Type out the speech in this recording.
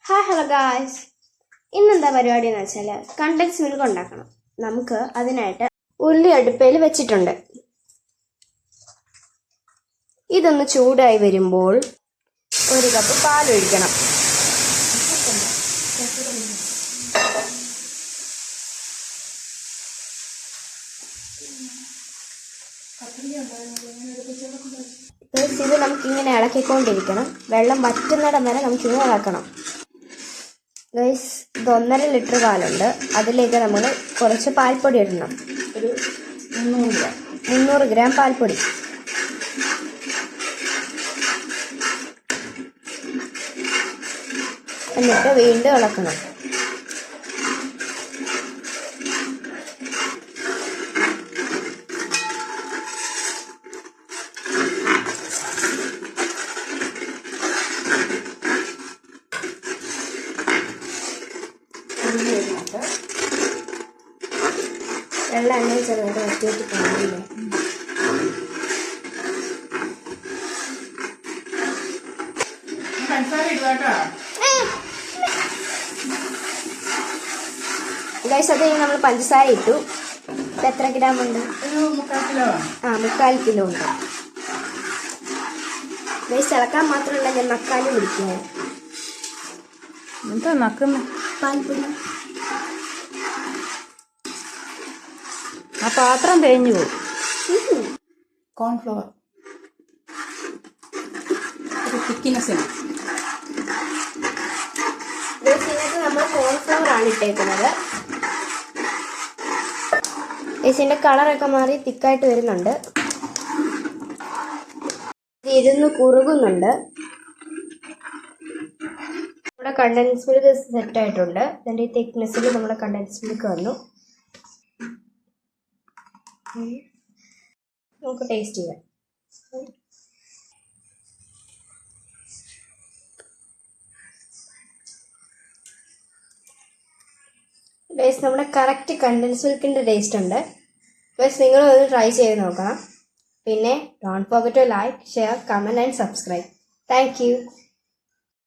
Hi hello guys, ഇന്നെന്താ പരിപാടി എന്ന് വെച്ചാൽ കണ്ടൻസ് മിൽക്ക് ഉണ്ടാക്കണം. നമുക്ക് അതിനായിട്ട് ഉള്ളി അടുപ്പയിൽ വെച്ചിട്ടുണ്ട്. ഇതൊന്ന് ചൂടായി വരുമ്പോൾ 1 കപ്പ് പാലൊഴിക്കണം. ഇത് നമുക്കിങ്ങനെ ഇളക്കിക്കൊണ്ടിരിക്കണം. വെള്ളം വറ്റുന്നിടം വരെ നമുക്കിങ്ങനെ ഇളക്കണം. ഗൈസ്, ഇത് 1.5 ലിറ്റർ പാലുണ്ട്. അതിലേക്ക് നമ്മൾ കുറച്ച് പാൽപ്പൊടി ഇടണം. ഒരു 300 ഗ്രാം പാൽപ്പൊടി. എന്നിട്ട് വീണ്ടും ഇളക്കണം. വെള്ളം എണ്ണയിൽ ചെറുതായിട്ട് വറ്റിയിട്ട് കാണില്ലേ. ഗൈസ്, അത് നമ്മൾ പഞ്ചസാര ഇട്ടു. ഇത് എത്ര ഗ്രാം ഉണ്ട്? 3/4 കിലോ ഉണ്ട്. ഗൈസ്, ഇളക്കാൻ മാത്രമല്ല, ഞാൻ നക്കാലും പിടിക്കുക. എന്താ നക്കുന്ന? പാൽപ്പൊടി. ആ പാത്രം തേഞ്ഞു പോകും. കോൺഫ്ലവർ തിക്കിനെസ്സിന് ഇതിനകത്ത് നമ്മൾ കോൺഫ്ലവർ ആണ് ഇട്ടേക്കുന്നത്. ഇതിന്റെ കളറൊക്കെ മാറി തിക്കായിട്ട് വരുന്നുണ്ട്. ഇരുന്ന് കുറുകുന്നുണ്ട്. നമ്മുടെ കണ്ടൻസ് മിൽക്ക് സെറ്റ് ആയിട്ടുണ്ട്. ഇതിന്റെ ഈ തിക്നെസ്സിൽ നമ്മുടെ കണ്ടൻസ് മിൽക്ക് വന്നു. നമുക്ക് ടേസ്റ്റ് ചെയ്യാം. ഗൈസ്, നമ്മുടെ കറക്റ്റ് കണ്ടൻസ് മിൽക്കിൻ്റെ ടേസ്റ്റ് ഉണ്ട്. ഗൈസ്, നിങ്ങൾ ഒന്ന് ട്രൈ ചെയ്ത് നോക്കണം. പിന്നെ don't forget to like, share, comment and subscribe. Thank U.